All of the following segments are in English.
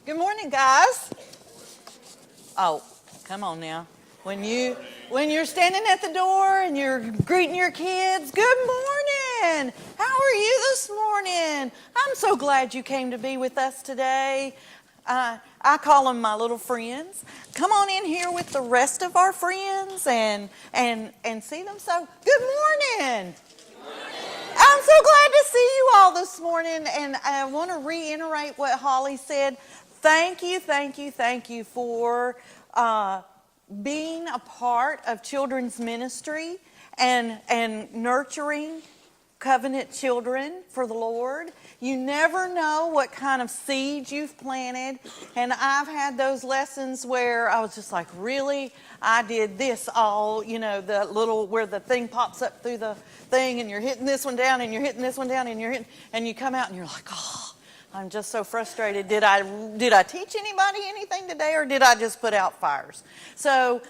Good morning, guys. Oh, come on now. When you're standing at the door and you're greeting your kids, good morning. How are you this morning? I'm so glad you came to be with us today. I call them my little friends. Come on in here with the rest of our friends and see them. So, good morning. I'm so glad to see you all this morning, and I want to reiterate what Holly said. Thank you for being a part of children's ministry and nurturing covenant children for the Lord. You never know what kind of seeds you've planted, and I've had those lessons where I was just like, really? I did this all, the little where the thing pops up through the thing, and you're hitting this one down, and you're hitting this one down, and you come out and you're like, oh, I'm just so frustrated. Did I teach anybody anything today, or did I just put out fires? So,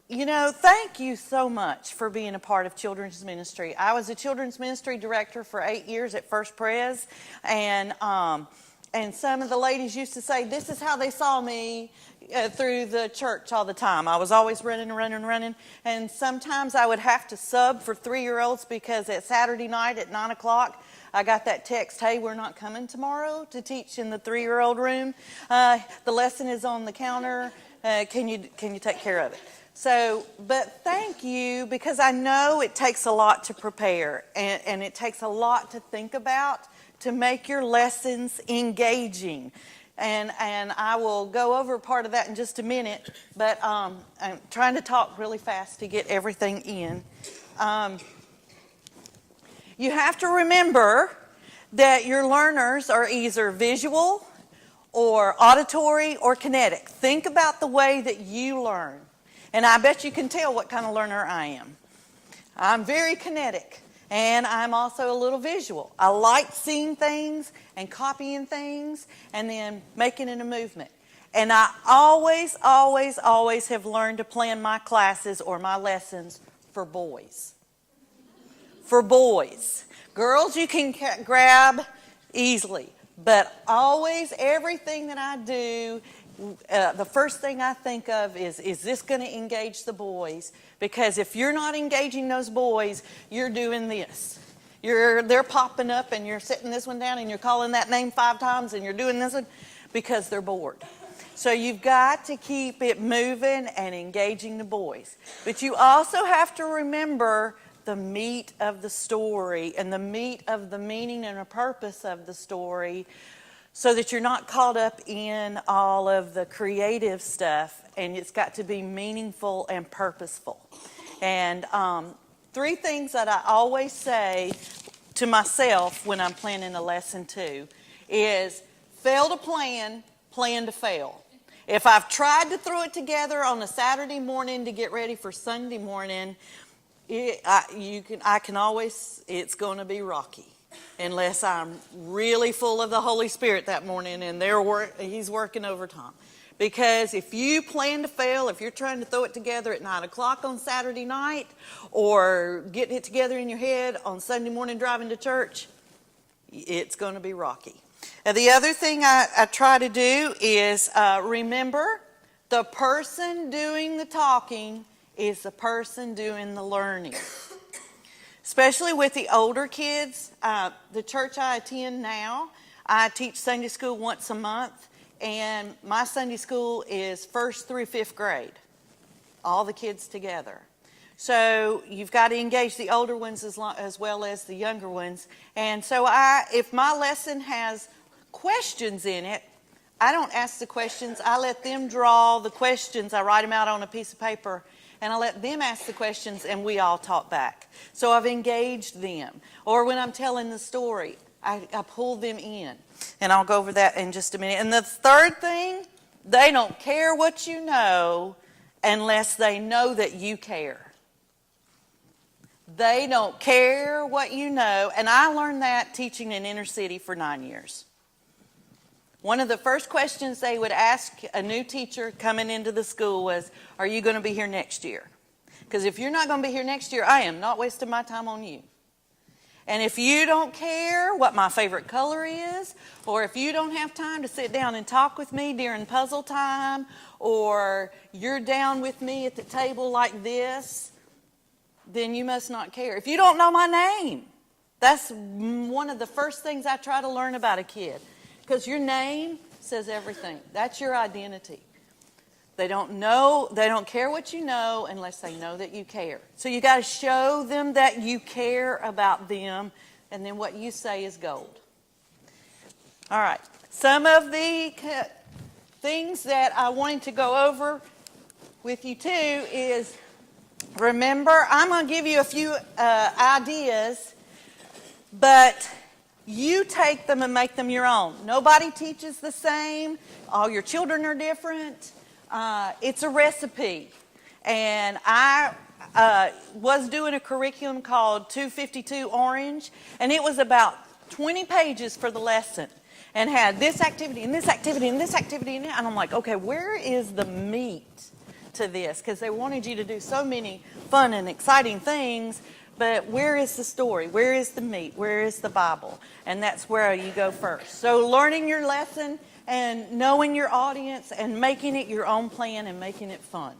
thank you so much for being a part of children's ministry. I was a children's ministry director for 8 years at First Pres, and some of the ladies used to say, this is how they saw me through the church all the time. I was always running, and sometimes I would have to sub for 3-year-olds because at Saturday night at 9 o'clock, I got that text, hey, we're not coming tomorrow to teach in the 3-year-old room. The lesson is on the counter. Can you take care of it? So, but thank you, because I know it takes a lot to prepare, and it takes a lot to think about to make your lessons engaging. And I will go over part of that in just a minute, but I'm trying to talk really fast to get everything in. You have to remember that your learners are either visual or auditory or kinetic. Think about the way that you learn. And I bet you can tell what kind of learner I am. I'm very kinetic, and I'm also a little visual. I like seeing things and copying things and then making it a movement. And I always have learned to plan my classes or my lessons for boys. For boys. Girls you can grab easily, but always everything that I do, the first thing I think of is this going to engage the boys? Because if you're not engaging those boys, you're doing this. They're popping up and you're setting this one down and you're calling that name 5 times and you're doing this one because they're bored. So you've got to keep it moving and engaging the boys. But you also have to remember the meat of the story and the meat of the meaning and the purpose of the story, so that you're not caught up in all of the creative stuff, and it's got to be meaningful and purposeful. And 3 things that I always say to myself when I'm planning a lesson too is fail to plan, plan to fail. If I've tried to throw it together on a Saturday morning to get ready for Sunday morning, it's going to be rocky. Unless I'm really full of the Holy Spirit that morning and He's working overtime. Because if you plan to fail, if you're trying to throw it together at 9 o'clock on Saturday night or getting it together in your head on Sunday morning driving to church, it's going to be rocky. And the other thing I try to do is remember the person doing the talking is the person doing the learning. Especially with the older kids, the church I attend now, I teach Sunday school once a month, and my Sunday school is 1st through 5th grade, all the kids together. So you've got to engage the older ones as well as the younger ones. And so if my lesson has questions in it, I don't ask the questions. I let them draw the questions. I write them out on a piece of paper, and I let them ask the questions, and we all talk back. So I've engaged them. Or when I'm telling the story, I pull them in. And I'll go over that in just a minute. And the third thing, they don't care what you know unless they know that you care. They don't care what you know. And I learned that teaching in inner city for 9 years. One of the first questions they would ask a new teacher coming into the school was, are you going to be here next year? Because if you're not going to be here next year, I am not wasting my time on you. And if you don't care what my favorite color is, or if you don't have time to sit down and talk with me during puzzle time, or you're down with me at the table like this, then you must not care. If you don't know my name, that's one of the first things I try to learn about a kid, because your name says everything. That's your identity. They don't care what you know unless they know that you care. So you got to show them that you care about them, and then what you say is gold. All right. Some of the things that I wanted to go over with you too is, remember, I'm going to give you a few ideas, but you take them and make them your own. Nobody teaches the same. All your children are different. It's a recipe. And I was doing a curriculum called 252 Orange, and it was about 20 pages for the lesson, and had this activity and this activity and this activity, and I'm like, okay, where is the meat to this? Because they wanted you to do so many fun and exciting things, but where is the story? Where is the meat? Where is the Bible? And that's where you go first. So learning your lesson and knowing your audience and making it your own plan and making it fun.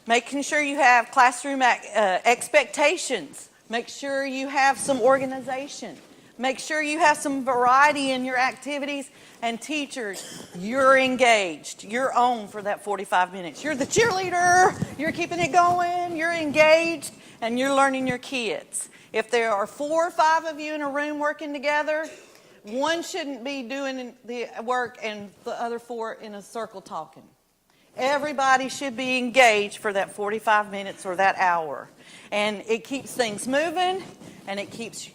Making sure you have classroom expectations. Make sure you have some organization. Make sure you have some variety in your activities. And teachers, you're engaged. You're on for that 45 minutes. You're the cheerleader. You're keeping it going. You're engaged. And you're learning your kids. If there are 4 or 5 of you in a room working together, one shouldn't be doing the work and the other 4 in a circle talking. Everybody should be engaged for that 45 minutes or that hour. And it keeps things moving, and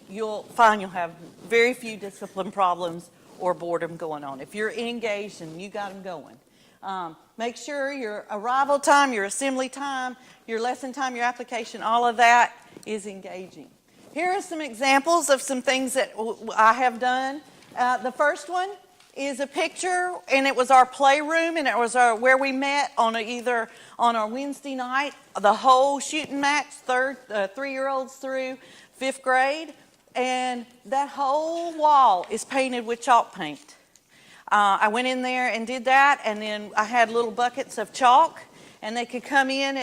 you'll find you'll have very few discipline problems or boredom going on. If you're engaged and you got them going. Make sure your arrival time, your assembly time, your lesson time, your application, all of that is engaging. Here are some examples of some things that I have done. The first one is a picture, and it was our playroom, and it was where we met either on our Wednesday night, the whole shooting match, 3-year-olds through 5th grade, and that whole wall is painted with chalk paint. I went in there and did that, and then I had little buckets of chalk, and they could come in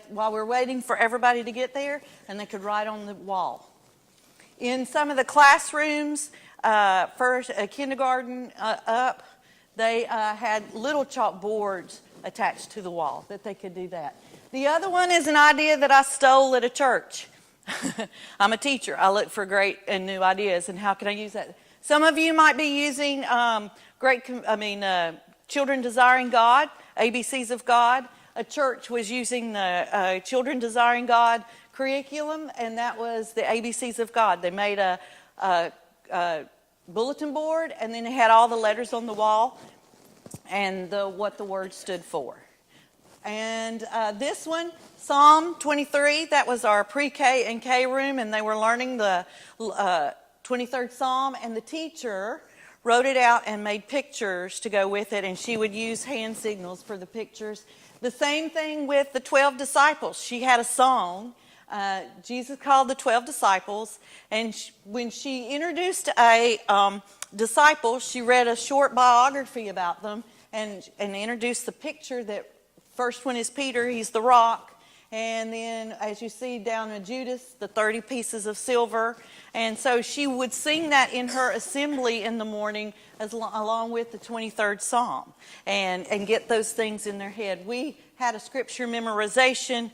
while we're waiting for everybody to get there, and they could write on the wall. In some of the classrooms, first kindergarten up, they had little chalkboards attached to the wall that they could do that. The other one is an idea that I stole at a church. I'm a teacher. I look for great and new ideas, and how can I use that? Some of you might be using Children Desiring God, ABCs of God. A church was using the Children Desiring God curriculum, and that was the ABCs of God. They made a bulletin board, and then it had all the letters on the wall and what the word stood for. And this one, Psalm 23, that was our pre-K and K room, and they were learning the 23rd Psalm, and the teacher wrote it out and made pictures to go with it, and she would use hand signals for the pictures. The same thing with the 12 disciples. She had a song. Jesus called the 12 disciples, and when she introduced a disciple, she read a short biography about them and introduced the picture. That first one is Peter, he's the rock, and then as you see down in Judas, the 30 pieces of silver. And so she would sing that in her assembly in the morning along with the 23rd Psalm and get those things in their head. We had a scripture memorization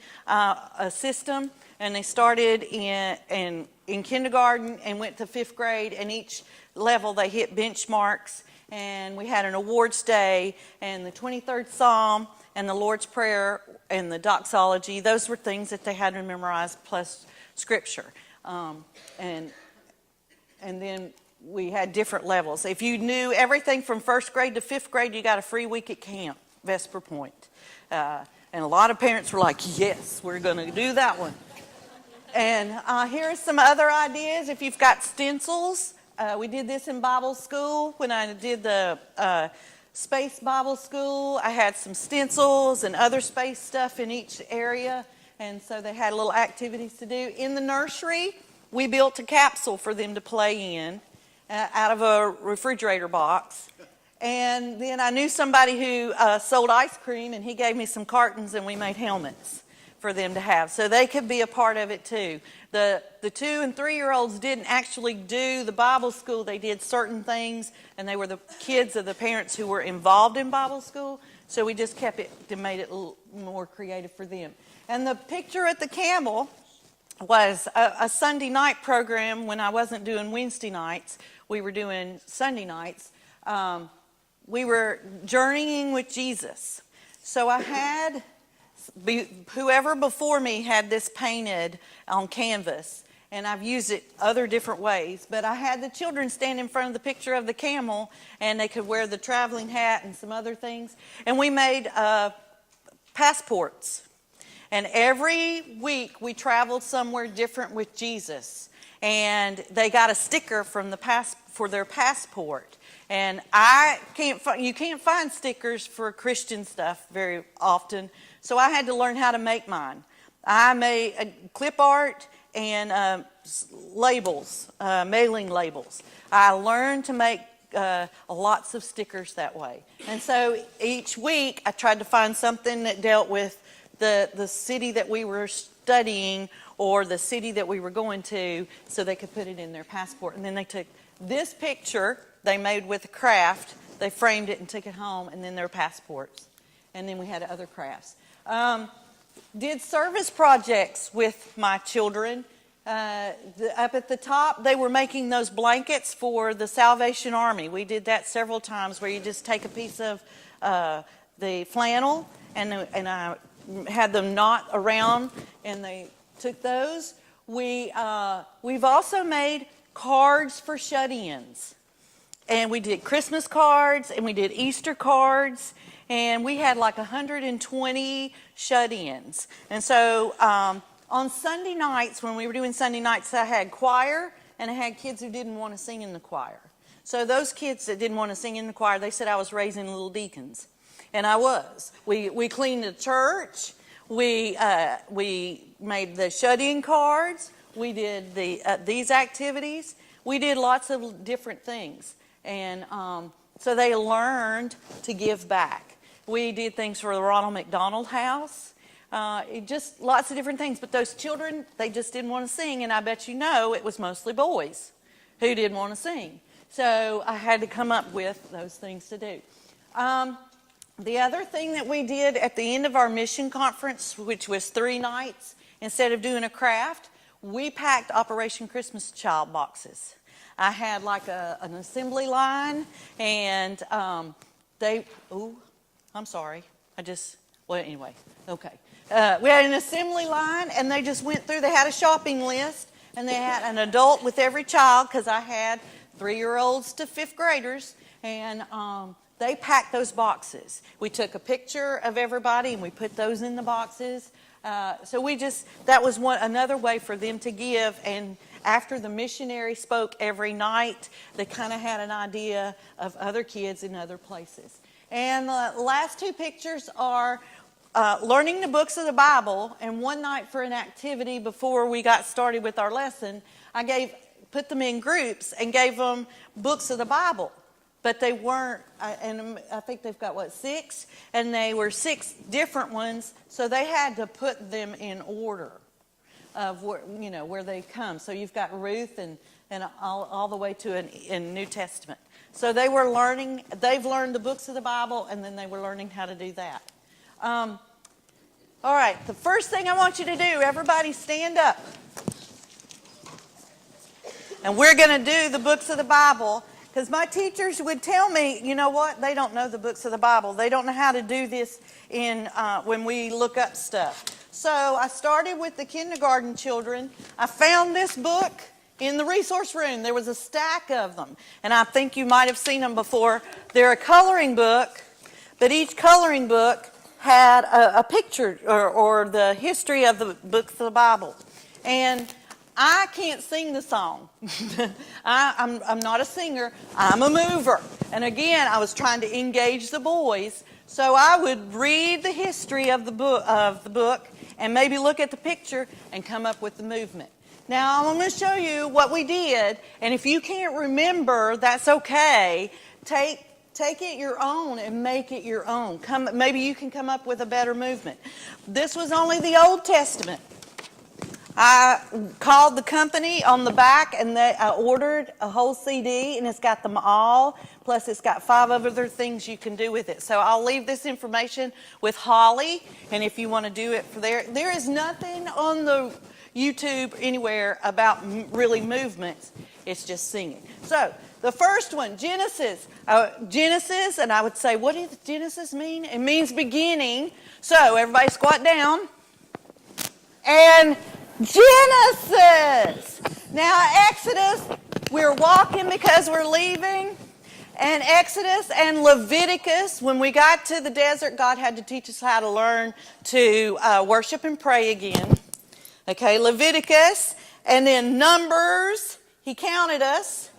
system, and they started in kindergarten and went to 5th grade, and each level they hit benchmarks, and we had an awards day, and the 23rd Psalm and the Lord's Prayer and the doxology, those were things that they had to memorize plus scripture. And then we had different levels. If you knew everything from 1st grade to 5th grade, you got a free week at camp, Vesper Point. And a lot of parents were like, yes, we're going to do that one. And here are some other ideas. If you've got stencils, we did this in Bible school. When I did the space Bible school, I had some stencils and other space stuff in each area. and so they had little activities to do. In the nursery, we built a capsule for them to play in out of a refrigerator box. And then I knew somebody who sold ice cream, and he gave me some cartons, and we made helmets for them to have, so they could be a part of it too. The 2- and 3-year-olds didn't actually do the Bible school. They did certain things, and they were the kids of the parents who were involved in Bible school, so we just kept it and made it a little more creative for them. And the picture at the Camel was a Sunday night program. When I wasn't doing Wednesday nights, we were doing Sunday nights. We were journeying with Jesus. So I had, whoever before me had this painted on canvas, and I've used it other different ways, but I had the children stand in front of the picture of the camel, and they could wear the traveling hat and some other things. And we made passports. And every week we traveled somewhere different with Jesus. And they got a sticker from for their passport. And you can't find stickers for Christian stuff very often, so I had to learn how to make mine. I made clip art and labels, mailing labels. I learned to make lots of stickers that way. And so each week I tried to find something that dealt with the city that we were studying or the city that we were going to, so they could put it in their passport. And then they took this picture they made with a craft, they framed it and took it home, and then their passports. And then we had other crafts. Did service projects with my children. Up at the top, they were making those blankets for the Salvation Army. We did that several times, where you just take a piece of the flannel and I had them knot around, and they took those. We've also made cards for shut-ins. And we did Christmas cards, and we did Easter cards, and we had like 120 shut-ins. And so on Sunday nights, when we were doing Sunday nights, I had choir, and I had kids who didn't want to sing in the choir. So those kids that didn't want to sing in the choir, they said I was raising little deacons. And I was. We cleaned the church. We made the shut-in cards. We did these activities. We did lots of different things. And so they learned to give back. We did things for the Ronald McDonald House. Just lots of different things. But those children, they just didn't want to sing. And I bet you know it was mostly boys who didn't want to sing. So I had to come up with those things to do. The other thing that we did at the end of our mission conference, which was 3 nights, instead of doing a craft, we packed Operation Christmas Child boxes. I had like an assembly line, and I'm sorry. Anyway, okay. We had an assembly line, and they just went through. They had a shopping list, and they had an adult with every child, because I had 3-year-olds to 5th graders, and they packed those boxes. We took a picture of everybody, and we put those in the boxes. So that was another way for them to give. And after the missionary spoke every night, they kind of had an idea of other kids in other places. And the last 2 pictures are learning the books of the Bible. And one night for an activity before we got started with our lesson, I put them in groups and gave them books of the Bible. But they weren't, and I think they've got, 6? And they were 6 different ones, so they had to put them in order of where they come. So you've got Ruth and all the way to in New Testament. So they've learned the books of the Bible, and then they were learning how to do that. All right, the first thing I want you to do, everybody stand up. And we're going to do the books of the Bible. Because my teachers would tell me, you know what, they don't know the books of the Bible. They don't know how to do this when we look up stuff. So I started with the kindergarten children. I found this book in the resource room. There was a stack of them. And I think you might have seen them before. They're a coloring book, but each coloring book had a picture or the history of the books of the Bible. And I can't sing the song. I'm not a singer. I'm a mover. And again, I was trying to engage the boys. So I would read the history of the book, and maybe look at the picture and come up with the movement. Now, I'm going to show you what we did, and if you can't remember, that's okay. Take it your own and make it your own. Maybe you can come up with a better movement. This was only the Old Testament. I called the company on the back, and I ordered a whole CD, and it's got them all, plus it's got 5 other things you can do with it. So I'll leave this information with Holly, and if you want to do it for there is nothing on the YouTube anywhere about really movements. It's just singing. So the first one, Genesis. Genesis, and I would say, what does Genesis mean? It means beginning. So everybody squat down. And Genesis. Now Exodus, we're walking because we're leaving. And Exodus and Leviticus, when we got to the desert, God had to teach us how to learn to worship and pray again. Okay, Leviticus, and then Numbers, he counted us.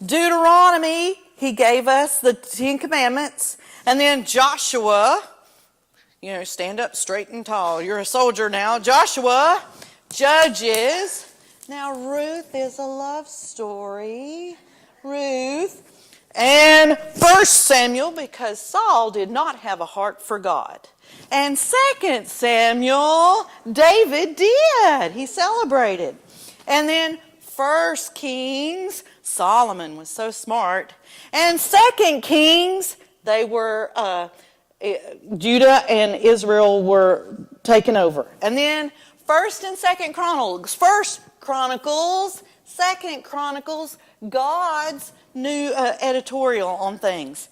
Deuteronomy, he gave us the 10 Commandments. And then Joshua, stand up straight and tall. You're a soldier now. Joshua, Judges. Now Ruth is a love story. Ruth. And 1 Samuel, because Saul did not have a heart for God. And 2 Samuel, David did. He celebrated. And then 1 Kings, Solomon was so smart. And 2 Kings, they were, Judah and Israel were taken over. And then 1st and 2nd Chronicles. 1st Chronicles, 2nd Chronicles, God's new editorial on things.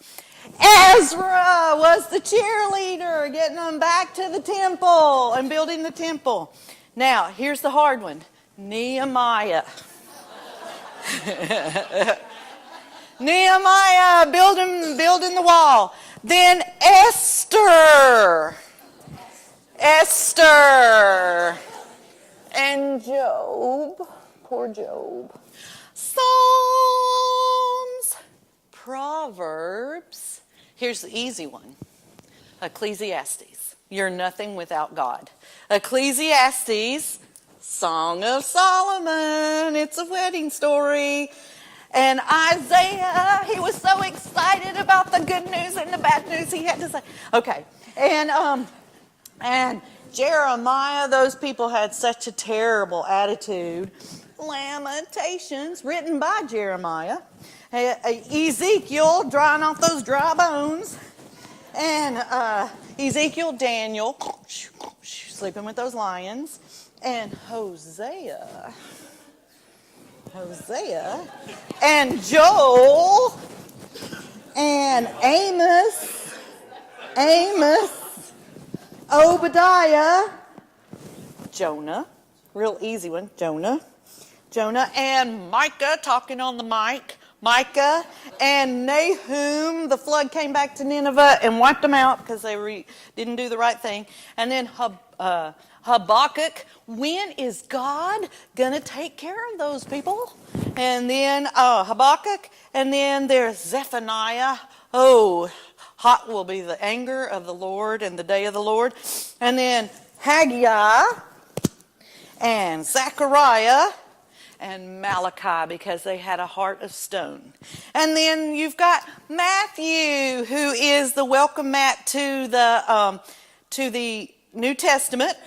Ezra was the cheerleader, getting them back to the temple and building the temple. Now, here's the hard one. Nehemiah. Nehemiah building the wall. Then Esther. And Job. Poor Job. Psalms. Proverbs. Here's the easy one. Ecclesiastes. You're nothing without God. Ecclesiastes, Song of Solomon. It's a wedding story. And Isaiah, he was so excited about the good news and the bad news he had to say. Okay. And Jeremiah, those people had such a terrible attitude. Lamentations, written by Jeremiah. Ezekiel, drying off those dry bones. And Ezekiel, Daniel, sleeping with those lions. And Hosea, and Joel, and Amos, Obadiah, Jonah, real easy one, Jonah, and Micah, talking on the mic, Micah, and Nahum. The flood came back to Nineveh and wiped them out because they didn't do the right thing. And then Habakkuk. When is God going to take care of those people? And then Habakkuk. And then there's Zephaniah. Oh, hot will be the anger of the Lord and the day of the Lord. And then Haggai and Zechariah and Malachi, because they had a heart of stone. And then you've got Matthew, who is the welcome mat to the New Testament.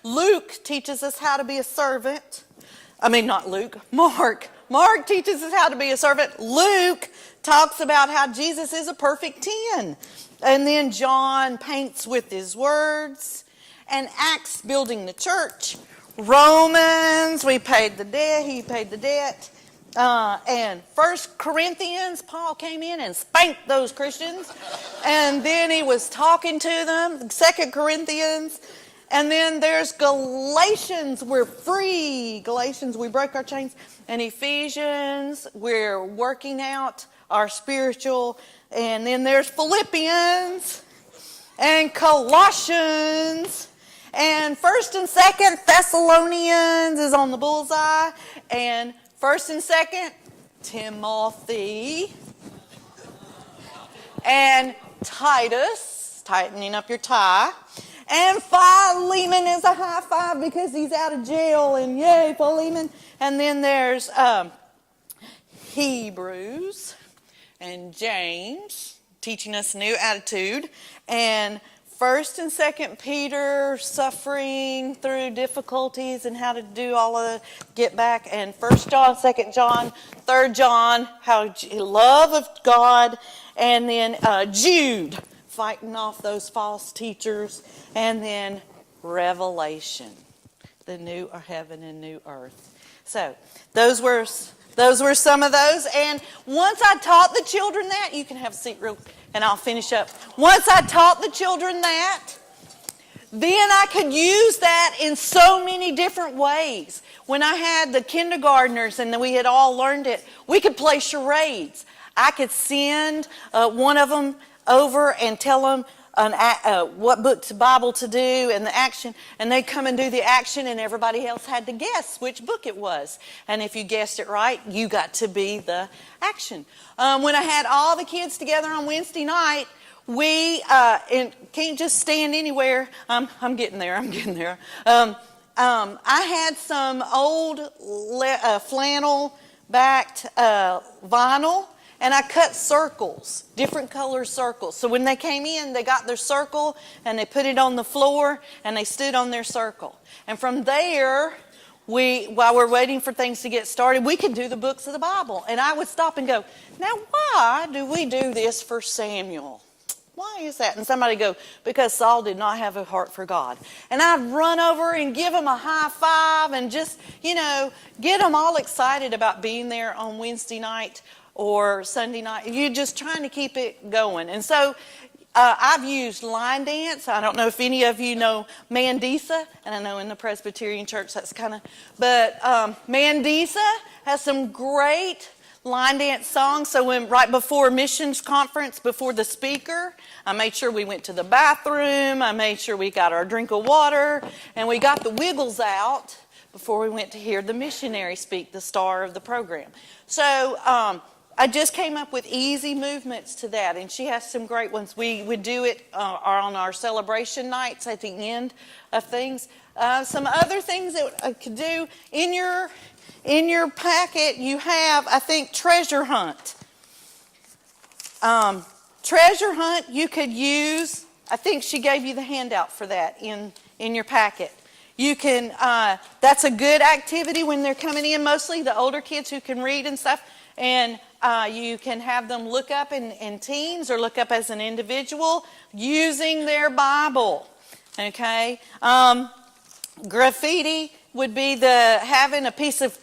Luke teaches us how to be a servant. Not Luke, Mark. Mark teaches us how to be a servant. Luke talks about how Jesus is a perfect 10. And then John paints with his words. And Acts, building the church. Romans, he paid the debt. And 1 Corinthians, Paul came in and spanked those Christians. And then he was talking to them. 2 Corinthians. And then there's Galatians, we're free. Galatians, we break our chains. And Ephesians, we're working out our spiritual. And then there's Philippians and Colossians. And 1st and 2nd Thessalonians is on the bullseye. And 1st and 2nd Timothy. And Titus, tightening up your tie. And Philemon is a high five because he's out of jail, and yay, Philemon. And then there's Hebrews and James teaching us a new attitude, and 1st and 2nd Peter, suffering through difficulties and how to do all of the get back, and 1st John, 2nd John, 3rd John, how love of God, and then Jude, fighting off those false teachers, and then Revelation, the new heaven and new earth. So those were some of those, and once I taught the children that, you can have a seat real, and I'll finish up. Once I taught the children that, then I could use that in so many different ways. When I had the kindergartners and we had all learned it, we could play charades. I could send one of them over and tell them what book to Bible to do and the action, and they'd come and do the action, and everybody else had to guess which book it was. And if you guessed it right, you got to be the action. When I had all the kids together on Wednesday night, we can't just stand anywhere. I'm getting there. I had some old flannel-backed vinyl, and I cut circles, different color circles. So when they came in, they got their circle, and they put it on the floor, and they stood on their circle. And from there, while we're waiting for things to get started, we could do the books of the Bible. And I would stop and go, now why do we do this for Samuel? Why is that? And somebody go, because Saul did not have a heart for God. And I'd run over and give them a high five and just, get them all excited about being there on Wednesday night or Sunday night. You're just trying to keep it going. And so I've used line dance. I don't know if any of you know Mandisa, and I know in the Presbyterian Church that's kind of, but Mandisa has some great line dance songs. So right before missions conference, before the speaker, I made sure we went to the bathroom. I made sure we got our drink of water, and we got the Wiggles out before we went to hear the missionary speak, the star of the program. So I just came up with easy movements to that, and she has some great ones. We would do it on our celebration nights at the end of things. Some other things that I could do in your packet, you have, I think, treasure hunt. Treasure hunt you could use. I think she gave you the handout for that in your packet. You can. That's a good activity when they're coming in. Mostly the older kids who can read and stuff, and you can have them look up in teams or look up as an individual using their Bible. Okay. Graffiti would be having a piece of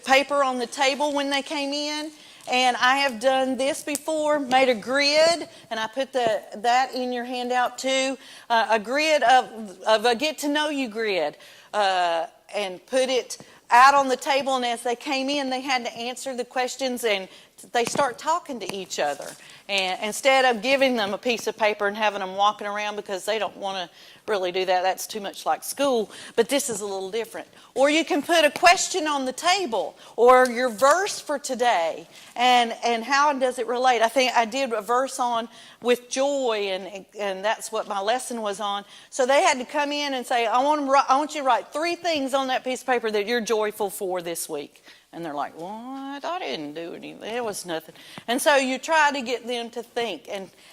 paper on the table when they came in. And I have done this before, made a grid, and I put that in your handout too. A grid of a get to know you grid, and put it out on the table. And as they came in, they had to answer the questions, and they start talking to each other. And instead of giving them a piece of paper and having them walking around, because they don't want to really do that. That's too much like school. But this is a little different. Or you can put a question on the table, or your verse for today, and how does it relate? I think I did a verse on with joy, and that's what my lesson was on. So they had to come in and say, I want you to write 3 things on that piece of paper that you're joyful for this week. And they're like, what? I didn't do anything. It was nothing. And so you try to get them to think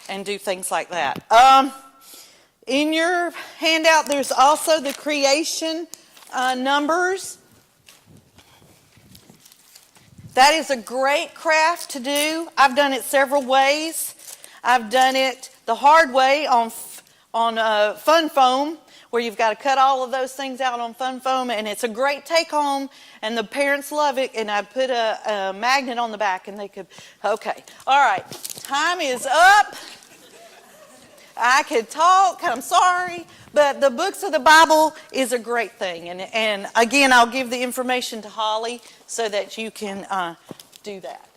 and do things like that. In your handout, there's also the creation numbers. That is a great craft to do. I've done it several ways. I've done it the hard way on Fun Foam, where you've got to cut all of those things out on Fun Foam, and it's a great take-home, and the parents love it, and I put a magnet on the back, and they could, okay. All right, time is up. I could talk, I'm sorry, but the books of the Bible is a great thing, and again, I'll give the information to Holly so that you can do that.